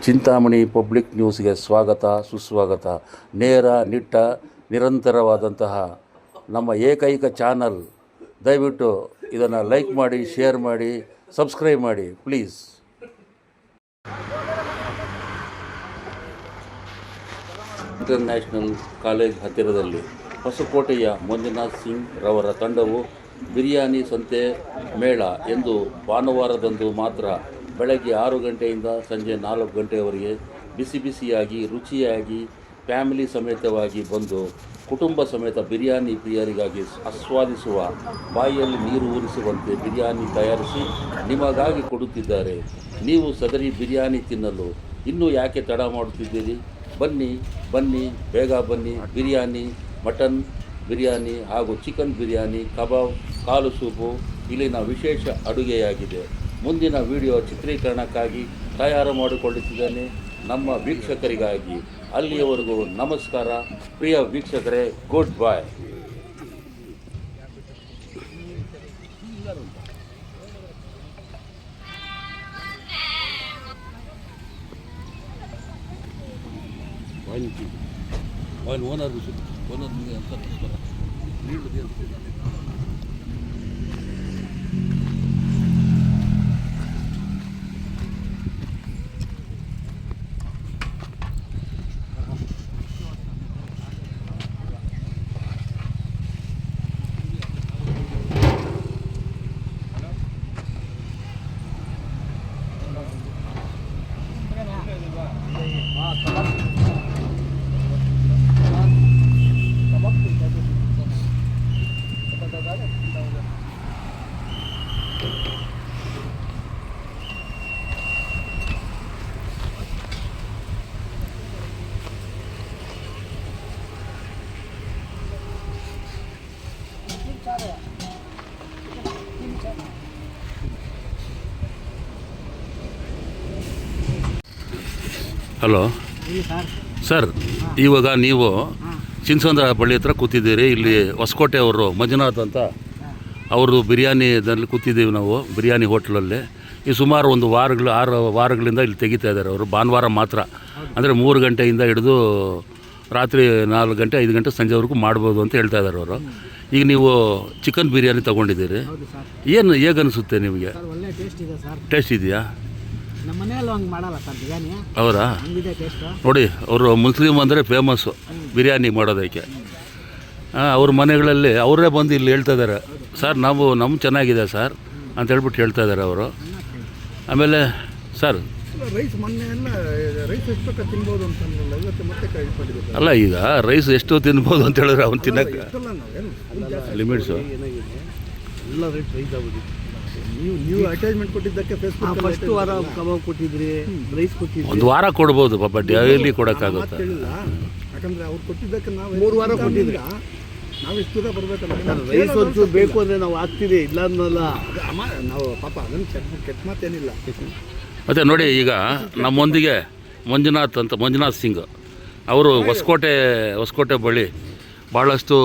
Chintamani public ನ್ಯೂಸ್ಗೆ ಸ್ವಾಗತ ಸುಸ್ವಾಗತ. ನೇರ ನಿಟ್ಟ ನಿರಂತರವಾದಂತಹ ನಮ್ಮ ಏಕೈಕ ಚಾನಲ್. ದಯವಿಟ್ಟು ಇದನ್ನು ಲೈಕ್ ಮಾಡಿ, ಶೇರ್ ಮಾಡಿ, ಸಬ್ಸ್ಕ್ರೈಬ್ ಮಾಡಿ ಪ್ಲೀಸ್. ಇಂಟರ್ನ್ಯಾಷನಲ್ ಕಾಲೇಜ್ ಹತ್ತಿರದಲ್ಲಿ ಹೊಸಕೋಟೆಯ ಮಂಜುನಾಥ್ ಸಿಂಗ್ ರವರ ತಂಡವು ಬಿರಿಯಾನಿ ಸಂತೆ ಮೇಳ ಎಂದು ಭಾನುವಾರದಂದು ಮಾತ್ರ ಬೆಳಗ್ಗೆ 6 ಗಂಟೆಯಿಂದ ಸಂಜೆ 4 ಗಂಟೆಯವರೆಗೆ ಬಿಸಿ ಬಿಸಿಯಾಗಿ ರುಚಿಯಾಗಿ ಫ್ಯಾಮಿಲಿ ಸಮೇತವಾಗಿ ಬಂದು ಕುಟುಂಬ ಸಮೇತ ಬಿರಿಯಾನಿ ಪ್ರಿಯರಿಗಾಗಿ ಆಸ್ವಾದಿಸುವ, ಬಾಯಿಯಲ್ಲಿ ನೀರು ಊರಿಸುವಂತೆ ಬಿರಿಯಾನಿ ತಯಾರಿಸಿ ನಿಮಗಾಗಿ ಕೊಡುತ್ತಿದ್ದಾರೆ. ನೀವು ಸದರಿ ಬಿರಿಯಾನಿ ತಿನ್ನಲು ಇನ್ನೂ ಯಾಕೆ ತಡ ಮಾಡುತ್ತಿದ್ದೀರಿ? ಬನ್ನಿ, ಬೇಗ ಬನ್ನಿ. ಬಿರಿಯಾನಿ, ಮಟನ್ ಬಿರಿಯಾನಿ ಹಾಗೂ ಚಿಕನ್ ಬಿರಿಯಾನಿ, ಕಬಾಬ್, ಕಾಲು ಸೂಪು ಇಲ್ಲಿನ ವಿಶೇಷ ಅಡುಗೆಯಾಗಿದೆ. ಮುಂದಿನ ವಿಡಿಯೋ ಚಿತ್ರೀಕರಣಕ್ಕಾಗಿ ತಯಾರು ಮಾಡಿಕೊಳ್ಳುತ್ತಿದ್ದೇನೆ ನಮ್ಮ ವೀಕ್ಷಕರಿಗಾಗಿ. ಅಲ್ಲಿಯವರೆಗೂ ನಮಸ್ಕಾರ ಪ್ರಿಯ ವೀಕ್ಷಕರೇ, ಗುಡ್ ಬಾಯ್. ಹಲೋ ಸರ್, ಇವಾಗ ನೀವು ಚಿನ್ಸಂದ್ರ ಬಳ್ಳಿ ಹತ್ರ ಕೂತಿದ್ದೀರಿ. ಇಲ್ಲಿ ಹೊಸಕೋಟೆ ಅವರು ಮಂಜುನಾಥ್ ಅಂತ ಅವರು ಬಿರಿಯಾನಿದಲ್ಲಿ ಕೂತಿದ್ದೀವಿ ನಾವು, ಬಿರಿಯಾನಿ ಹೋಟ್ಲಲ್ಲಿ. ಈ ಸುಮಾರು ಒಂದು 6 ವಾರಗಳಿಂದ ಇಲ್ಲಿ ತೆಗಿತಾ ಇದ್ದಾರೆ ಅವರು. ಭಾನುವಾರ ಮಾತ್ರ, ಅಂದರೆ 3 ಗಂಟೆಯಿಂದ ಹಿಡಿದು ರಾತ್ರಿ 4 ಗಂಟೆ 5 ಗಂಟೆ ಸಂಜೆವರೆಗೂ ಮಾಡ್ಬೋದು ಅಂತ ಹೇಳ್ತಾ ಇದ್ದಾರೆ ಅವರು. ಈಗ ನೀವು ಚಿಕನ್ ಬಿರಿಯಾನಿ ತೊಗೊಂಡಿದ್ದೀರಿ, ಏನು ಹೇಗನ್ನಿಸುತ್ತೆ ನಿಮಗೆ? ಟೇಸ್ಟ್ ಇದೆಯಾ? ಹೌದಾ? ನೋಡಿ, ಅವರು ಮುಸ್ಲಿಮ್ ಅಂದರೆ ಫೇಮಸ್ಸು ಬಿರಿಯಾನಿ ಮಾಡೋದಕ್ಕೆ. ಅವ್ರ ಮನೆಗಳಲ್ಲಿ ಅವರೇ ಬಂದು ಇಲ್ಲಿ ಹೇಳ್ತಾ ಇದ್ದಾರೆ, ಸರ್ ನಮ್ಮ ಚೆನ್ನಾಗಿದೆ ಸರ್ ಅಂತ ಹೇಳ್ಬಿಟ್ಟು ಹೇಳ್ತಾ ಇದ್ದಾರೆ ಅವರು. ಆಮೇಲೆ ಸರ್ ಅಲ್ಲ, ಈಗ ರೈಸ್ ಎಷ್ಟು ತಿನ್ಬೋದು ಅಂತ ಹೇಳಿದ್ರೆ ಅವ್ನು ತಿನ್ನಕ್ಕೆ ಲಿಮಿಟ್ಸು. ನೀವು ಅಟ್ಯಾಚ್ಮೆಂಟ್ ಕೊಟ್ಟಿದ್ದಕ್ಕೆ ಫಸ್ಟ್ ವಾರ ಕಬಾಬ್ ಕೊಟ್ಟಿದ್ರಿ, ರೈಸ್ ಕೊಟ್ಟಿದ್ರಿ. ಒಂದು ವಾರ ಕೊಡ್ಬೋದು ಪಾಪ, ಡೈಲಿ ಕೊಡೋಕ್ಕಾಗುತ್ತೆ. ಯಾಕಂದ್ರೆ ಅವ್ರು ಕೊಟ್ಟಿದ್ದಕ್ಕೆ ನಾವು 3 ವಾರ ಕೊಟ್ಟಿದ್ರೆ ನಾವು ಇಷ್ಟು ಬರಬೇಕಲ್ಲ. ರೈಸ್ ಒಂಚೂರು ಬೇಕು ಅಂದರೆ ನಾವು ಹಾಕ್ತೀವಿ, ಇಲ್ಲ ಅನ್ನೋಲ್ಲ ನಾವು ಪಾಪ. ಅದನ್ನು ಕೆಟ್ಟ ಮಾತೇನಿಲ್ಲ. ಮತ್ತು ನೋಡಿ, ಈಗ ನಮ್ಮೊಂದಿಗೆ ಮಂಜುನಾಥ್ ಸಿಂಗ್ ಅವರು ಹೊಸಕೋಟೆ ಬಳಿ ಭಾಳಷ್ಟು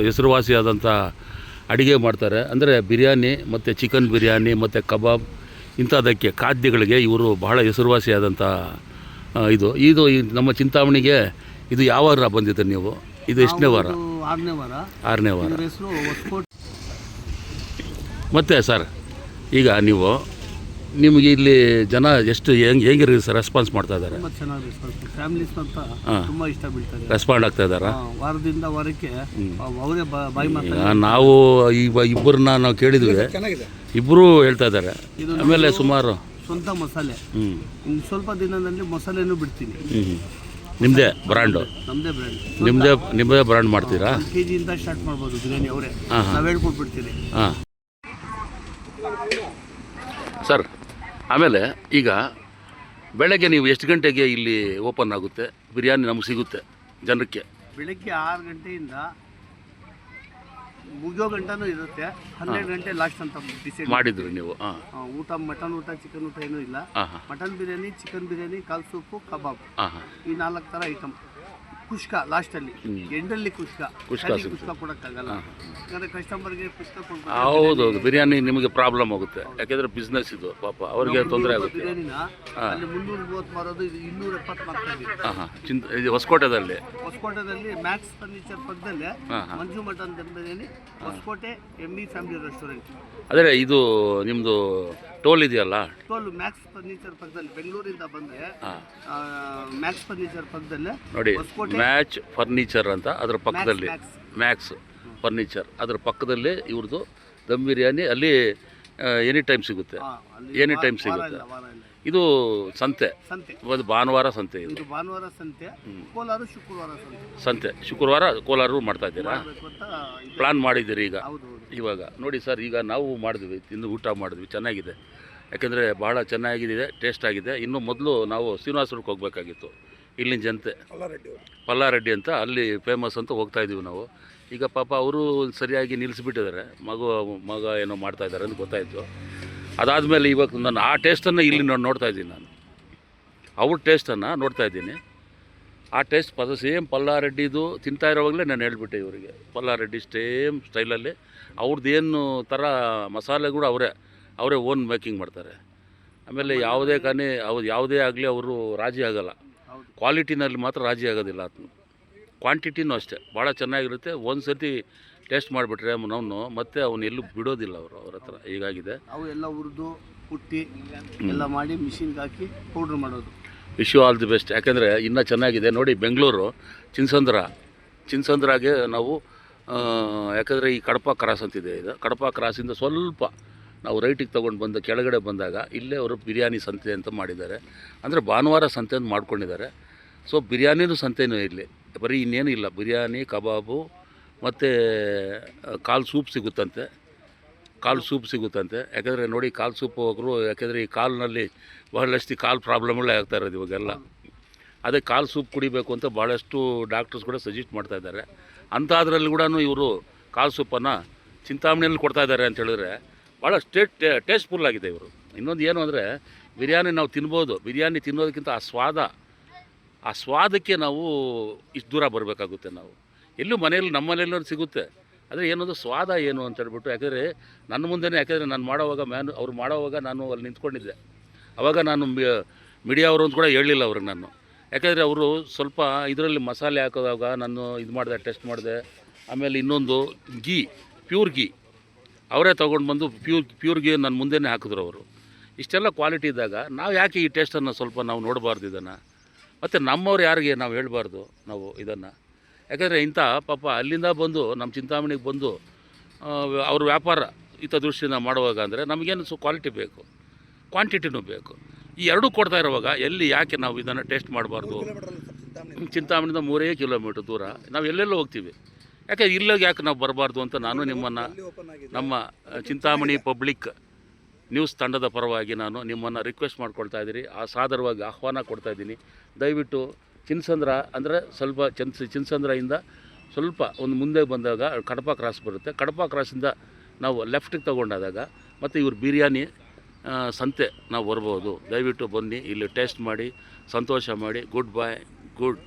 ಹೆಸರುವಾಸಿಯಾದಂಥ ಅಡುಗೆ ಮಾಡ್ತಾರೆ. ಅಂದರೆ ಬಿರಿಯಾನಿ ಮತ್ತು ಚಿಕನ್ ಬಿರಿಯಾನಿ ಮತ್ತು ಕಬಾಬ್ ಇಂಥದ್ದಕ್ಕೆ ಖಾದ್ಯಗಳಿಗೆ ಇವರು ಬಹಳ ಹೆಸರುವಾಸಿಯಾದಂಥ ಇದು ನಮ್ಮ ಚಿಂತಾಮಣಿಗೆ ಇದು ಯಾವ ವಾರ ಬಂದಿದೆ ನೀವು? ಇದು ಎಷ್ಟನೇ ವಾರ? 6ನೇ ವಾರ. ಮತ್ತು ಸರ್, ಈಗ ನಿಮಗೆ ಇಲ್ಲಿ ಜನ ಎಷ್ಟು ಹೆಂಗಿರಿ ಸರ್ ರೆಸ್ಪಾನ್ಸ್ ಮಾಡ್ತಾ ಇದ್ದಾರೆ? ರೆಸ್ಪಾಂಡ್ ಆಗ್ತಾ ಇದ್ದಾರಾ? ವಾರದಿಂದ ವಾರಕ್ಕೆ ಅವರೇ ಬಾಯಿ ನಾವು ಇಬ್ಬರನ್ನ ನಾವು ಕೇಳಿದ್ವಿ, ಇಬ್ಬರು ಹೇಳ್ತಾ ಇದ್ದಾರೆ. ಆಮೇಲೆ ಸುಮಾರು ಸ್ವಂತ ಮಸಾಲೆ, ಸ್ವಲ್ಪ ದಿನದಲ್ಲಿ ಮಸಾಲೆನೂ ಬಿಡ್ತೀನಿ. ನಿಮ್ಮದೇ ಬ್ರ್ಯಾಂಡು? ನಿಮ್ಮದೇ ಬ್ರ್ಯಾಂಡ್ ಮಾಡ್ತೀರಾ? KG ಇಂದ ಸ್ಟಾರ್ಟ್ ಮಾಡ್ಬೋದು ಬಿರಿಯಾನಿ, ಅವರೇ ನಾವು ಹೇಳ್ಕೊಟ್ಬಿಡ್ತೀವಿ. ಹಾಂ ಸರ್, ಆಮೇಲೆ ಈಗ ಬೆಳಗ್ಗೆ ನೀವು ಎಷ್ಟು ಗಂಟೆಗೆ ಇಲ್ಲಿ ಓಪನ್ ಆಗುತ್ತೆ ಬಿರಿಯಾನಿ ನಮ್ಗೆ ಸಿಗುತ್ತೆ ಜನಕ್ಕೆ? ಬೆಳಗ್ಗೆ 6 ಗಂಟೆಯಿಂದ ಮುಗಿಯೋ ಗಂಟನೂ ಇರುತ್ತೆ. 12 ಗಂಟೆ ಲಾಸ್ಟ್ ಅಂತ ಡಿಸೈಡ್ ಮಾಡಿದ್ರು ನೀವು? ಊಟ ಮಟನ್ ಊಟ ಚಿಕನ್ ಊಟ ಏನೂ ಇಲ್ಲ. ಮಟನ್ ಬಿರಿಯಾನಿ, ಚಿಕನ್ ಬಿರಿಯಾನಿ, ಕಾಲ್ ಸೂಪು, ಕಬಾಬ್, ಈ 4 ಥರ ಐಟಮ್. ಕುಷ್ಕ ಲಾಸ್ಟಲ್ಲಿ ಎಂಡಲ್ಲಿ ಕುಷ್ಕ ಸಿಗುತ್ತೆ. ಕುಷ್ಕ ಕೊಡೋಕ್ಕಾಗಲ್ಲ, ಯಾಕಂದರೆ ಕಸ್ಟಮರ್ಗೆ ಕುಷ್ಕ ಕೊಡ್ಬೇಕು. ಹೌದೌದು, ಬಿರಿಯಾನಿ ನಿಮಗೆ ಪ್ರಾಬ್ಲಮ್ ಆಗುತ್ತೆ, ಯಾಕೆಂದರೆ ಬಿಸ್ನೆಸ್ ಇದು, ಪಾಪ ಅವ್ರಿಗೆ ತೊಂದರೆ ಆಗುತ್ತೆ. ಬಿರಿಯಾನಿನ ಅಲ್ಲಿ 330 ಮಾರೋದು, ಇದು 270 ಮಾಡ್ತಾ ಇದ್ದೀವಿ. ಇದು ಹೊಸಕೋಟೆದಲ್ಲಿ ಮ್ಯಾಕ್ಸ್ ಫರ್ನಿಚರ್ ಪಕ್ಕದಲ್ಲೇ Manju mutton dum biryani, Hosakote ME family restaurant. ಅದೇ ಇದು ನಿಮ್ಮದು ಟೋಲ್ ಇದೆಯಲ್ಲ, ಟೋಲ್ ಮ್ಯಾಕ್ಸ್ ಫರ್ನಿಚರ್ ಪಕ್ಕದಲ್ಲಿ, ಬೆಂಗಳೂರಿಂದ ಬಂದರೆ ಮ್ಯಾಕ್ಸ್ ಫರ್ನಿಚರ್ ಪಕ್ಕದಲ್ಲೇ ನೋಡಿ, ಮ್ಯಾಚ್ ಫರ್ನಿಚರ್ ಅಂತ ಅದ್ರ ಪಕ್ಕದಲ್ಲಿ, ಮ್ಯಾಕ್ಸ್ ಫರ್ನಿಚರ್ ಅದ್ರ ಪಕ್ಕದಲ್ಲಿ ಇವ್ರದ್ದು ದಮ್ ಬಿರಿಯಾನಿ. ಅಲ್ಲಿ ಎನಿ ಟೈಮ್ ಸಿಗುತ್ತೆ, ಎನಿ ಟೈಮ್ ಸಿಗುತ್ತೆ. ಇದು ಸಂತೆ, ಒಂದು ಭಾನುವಾರ ಸಂತೆ, ಇದು ಭಾನುವಾರ ಸಂತೆ, ಕೋಲಾರ ಶುಕ್ರವಾರ ಸಂತೆ. ಶುಕ್ರವಾರ ಕೋಲಾರ ಮಾಡ್ತಾ ಇದ್ದೀರಾ, ಪ್ಲಾನ್ ಮಾಡಿದ್ದೀರಿ ಈಗ? ಇವಾಗ ನೋಡಿ ಸರ್, ಈಗ ನಾವು ಮಾಡಿದ್ವಿ, ತಿಂದು ಊಟ ಮಾಡಿದ್ವಿ, ಚೆನ್ನಾಗಿದೆ. ಯಾಕೆಂದರೆ ಭಾಳ ಚೆನ್ನಾಗಿದೆ, ಟೇಸ್ಟ್ ಆಗಿದೆ. ಇನ್ನು ಮೊದಲು ನಾವು ಶ್ರೀನಿವಾಸಪುರಕ್ಕೆ ಹೋಗಬೇಕಾಗಿತ್ತು, ಇಲ್ಲಿನ ಜನತೆ ಪಲ್ಲಾರೆಡ್ಡಿ ಅಂತ, ಅಲ್ಲಿ ಫೇಮಸ್ ಅಂತ ಹೋಗ್ತಾಯಿದ್ದೀವಿ ನಾವು. ಈಗ ಪಾಪ ಅವರು ಸರಿಯಾಗಿ ನಿಲ್ಲಿಸ್ಬಿಟ್ಟಿದ್ದಾರೆ, ಮಗ ಏನೋ ಮಾಡ್ತಾಯಿದ್ದಾರೆ ಅಂತ ಗೊತ್ತಾಯಿತು. ಅದಾದಮೇಲೆ ಇವಾಗ ನಾನು ಆ ಟೇಸ್ಟನ್ನು ಇಲ್ಲಿ ನೋಡ್ತಾ ಇದ್ದೀನಿ, ನಾನು ಅವ್ರ ಟೇಸ್ಟನ್ನು ನೋಡ್ತಾ ಇದ್ದೀನಿ. ಆ ಟೇಸ್ಟ್ ಸೇಮ್ ಪಲ್ಲಾರೆಡ್ಡಿದು ತಿಂತಾ ಇರೋವಾಗಲೇ ನಾನು ಹೇಳ್ಬಿಟ್ಟೆ ಇವರಿಗೆ, ಪಲ್ಲಾರೆಡ್ಡಿ ಸೇಮ್ ಸ್ಟೈಲಲ್ಲಿ ಅವ್ರದ್ದೇನು ಥರ ಮಸಾಲೆ ಕೂಡ ಅವರೇ ಓನ್ ಮೇಕಿಂಗ್ ಮಾಡ್ತಾರೆ. ಆಮೇಲೆ ಯಾವುದೇ ಆಗಲಿ ಅವರು ರಾಜಿ ಆಗೋಲ್ಲ, ಕ್ವಾಲಿಟಿನಲ್ಲಿ ಮಾತ್ರ ರಾಜಿ ಆಗೋದಿಲ್ಲ. ಅದನ್ನು ಕ್ವಾಂಟಿಟಿನೂ ಅಷ್ಟೇ ಭಾಳ ಚೆನ್ನಾಗಿರುತ್ತೆ. ಒಂದು ಸರ್ತಿ ಟೇಸ್ಟ್ ಮಾಡಿಬಿಟ್ರೆ ಅವನು ಮತ್ತೆ ಅವನು ಎಲ್ಲೂ ಬಿಡೋದಿಲ್ಲ ಅವ್ರ ಹತ್ರ. ಹೀಗಾಗಿದೆ. ಅವು ಎಲ್ಲ ಹುರಿದು ಕುಟ್ಟಿ ಎಲ್ಲ ಮಾಡಿ ಮಿಷಿನ್ಗೆ ಹಾಕಿ ಪೌಡ್ರ್ ಮಾಡೋದು. Wish you all the best. ಯಾಕೆಂದರೆ ಇನ್ನೂ ಚೆನ್ನಾಗಿದೆ ನೋಡಿ. ಬೆಂಗಳೂರು ಚಿನ್ಸಂದ್ರಾಗೆ ನಾವು ಯಾಕಂದರೆ ಈ ಕಡಪ ಕ್ರಾಸ್ ಅಂತಿದೆ, ಇದು ಕಡಪ ಕ್ರಾಸಿಂದ ಸ್ವಲ್ಪ ನಾವು ರೈಟಿಗೆ ತೊಗೊಂಡು ಬಂದು ಕೆಳಗಡೆ ಬಂದಾಗ ಇಲ್ಲೇ ಅವರು ಬಿರಿಯಾನಿ ಸಂತೆ ಅಂತ ಮಾಡಿದ್ದಾರೆ. ಅಂದರೆ ಭಾನುವಾರ ಸಂತೆ ಅಂತ ಮಾಡ್ಕೊಂಡಿದ್ದಾರೆ. ಸೊ ಬಿರಿಯಾನಿನೂ ಸಂತೆನೂ ಇಲ್ಲಿ, ಬರೀ ಇನ್ನೇನು ಇಲ್ಲ, ಬಿರಿಯಾನಿ, ಕಬಾಬು ಮತ್ತು ಕಾಲು ಸೂಪ್ ಸಿಗುತ್ತಂತೆ. ಯಾಕೆಂದರೆ ನೋಡಿ, ಕಾಲು ಸೂಪ್ ಹೋಗರು, ಯಾಕೆಂದರೆ ಈ ಕಾಲಿನಲ್ಲಿ ಬಹಳಷ್ಟು ಕಾಲು ಪ್ರಾಬ್ಲಮ್ಗಳೇ ಆಗ್ತಾ ಇರೋದು ಇವಾಗೆಲ್ಲ. ಅದೇ ಕಾಲು ಸೂಪ್ ಕುಡಿಬೇಕು ಅಂತ ಭಾಳಷ್ಟು ಡಾಕ್ಟರ್ಸ್ ಕೂಡ ಸಜೆಸ್ಟ್ ಮಾಡ್ತಾ ಇದ್ದಾರೆ. ಅಂಥದ್ರಲ್ಲಿ ಕೂಡ ಇವರು ಕಾಲು ಸೂಪನ್ನು ಚಿಂತಾಮಣಿಯಲ್ಲಿ ಕೊಡ್ತಾ ಇದ್ದಾರೆ ಅಂತ ಹೇಳಿದ್ರೆ ಭಾಳ ಟೇಸ್ಟ್ಫುಲ್ ಆಗಿದೆ ಇವರು. ಇನ್ನೊಂದು ಏನು ಅಂದರೆ, ಬಿರಿಯಾನಿ ನಾವು ತಿನ್ಬೋದು, ಬಿರಿಯಾನಿ ತಿನ್ನೋದಕ್ಕಿಂತ ಆ ಸ್ವಾದಕ್ಕೆ ನಾವು ಇಷ್ಟು ದೂರ ಬರಬೇಕಾಗುತ್ತೆ. ನಾವು ಎಲ್ಲೂ ನಮ್ಮ ಮನೆಯಲ್ಲೂ ಸಿಗುತ್ತೆ, ಆದರೆ ಏನೊಂದು ಸ್ವಾದ ಏನು ಅಂತ ಹೇಳ್ಬಿಟ್ಟು. ಯಾಕೆಂದರೆ ನನ್ನ ಮುಂದೆನೇ, ಯಾಕೆಂದರೆ ನಾನು ಮಾಡೋವಾಗ ಅವ್ರು ಮಾಡೋವಾಗ ನಾನು ಅಲ್ಲಿ ನಿಂತ್ಕೊಂಡಿದ್ದೆ. ಆವಾಗ ನಾನು ಮೀಡಿಯಾ ಅವರು ಅಂತ ಕೂಡ ಹೇಳಲಿಲ್ಲ ಅವ್ರಿಗೆ ನಾನು. ಯಾಕೆಂದರೆ ಅವರು ಸ್ವಲ್ಪ ಇದರಲ್ಲಿ ಮಸಾಲೆ ಹಾಕೋದಾಗ ನಾನು ಇದು ಮಾಡಿದೆ, ಟೆಸ್ಟ್ ಮಾಡಿದೆ. ಆಮೇಲೆ ಇನ್ನೊಂದು ಪ್ಯೂರ್ ಗೀ ಅವರೇ ತೊಗೊಂಡು ಬಂದು ಪ್ಯೂರ್ ಗೀ ನನ್ನ ಮುಂದೆನೇ ಹಾಕಿದ್ರು ಅವರು. ಇಷ್ಟೆಲ್ಲ ಕ್ವಾಲಿಟಿ ಇದ್ದಾಗ ನಾವು ಯಾಕೆ ಈ ಟೇಸ್ಟನ್ನು ಸ್ವಲ್ಪ ನಾವು ನೋಡಬಾರ್ದು ಇದನ್ನು? ಮತ್ತು ನಮ್ಮವ್ರು ಯಾರಿಗೆ ನಾವು ಹೇಳಬಾರ್ದು ನಾವು ಇದನ್ನು? ಯಾಕೆಂದರೆ ಇಂಥ ಪಾಪ ಅಲ್ಲಿಂದ ಬಂದು ನಮ್ಮ ಚಿಂತಾಮಣಿಗೆ ಬಂದು ಅವ್ರ ವ್ಯಾಪಾರ ಹಿತದೃಷ್ಟಿಯಿಂದ ಮಾಡುವಾಗ ಅಂದರೆ ನಮಗೇನು ಕ್ವಾಲಿಟಿ ಬೇಕು, ಕ್ವಾಂಟಿಟಿನೂ ಬೇಕು. ಈ ಎರಡೂ ಕೊಡ್ತಾ ಇರುವಾಗ ಯಾಕೆ ನಾವು ಇದನ್ನು ಟೇಸ್ಟ್ ಮಾಡಬಾರ್ದು? ಚಿಂತಾಮಣಿಯಿಂದ 3 ಕಿಲೋಮೀಟ್ರ್ ದೂರ ನಾವು ಎಲ್ಲೆಲ್ಲೋ ಹೋಗ್ತೀವಿ, ಯಾಕೆ ಯಾಕೆ ನಾವು ಬರಬಾರ್ದು ಅಂತ ನಾನು ನಿಮ್ಮನ್ನು, ನಮ್ಮ ಚಿಂತಾಮಣಿ ಪಬ್ಲಿಕ್ ನ್ಯೂಸ್ ತಂಡದ ಪರವಾಗಿ ನಾನು ನಿಮ್ಮನ್ನು ರಿಕ್ವೆಸ್ಟ್ ಮಾಡ್ಕೊಳ್ತಾ ಇದ್ದೀನಿ, ಸಾದರವಾಗಿ ಆಹ್ವಾನ ಕೊಡ್ತಾಯಿದ್ದೀನಿ. ದಯವಿಟ್ಟು ಚಿನ್ಸಂದ್ರ ಅಂದರೆ ಸ್ವಲ್ಪ ಚಿನ್ಸಂದ್ರದಿಂದ ಸ್ವಲ್ಪ ಒಂದು ಮುಂದೆ ಬಂದಾಗ ಕಡಪ ಕ್ರಾಸ್ ಬರುತ್ತೆ. ಕಡಪ ಕ್ರಾಸಿಂದ ನಾವು ಲೆಫ್ಟಿಗೆ ತೊಗೊಂಡಾದಾಗ ಮತ್ತು ಇವ್ರ ಬಿರಿಯಾನಿ ಸಂತೆ ನಾವು ಬರ್ಬೋದು. ದಯವಿಟ್ಟು ಬನ್ನಿ, ಇಲ್ಲಿ ಟೇಸ್ಟ್ ಮಾಡಿ ಸಂತೋಷ ಮಾಡಿ. Good bye, good.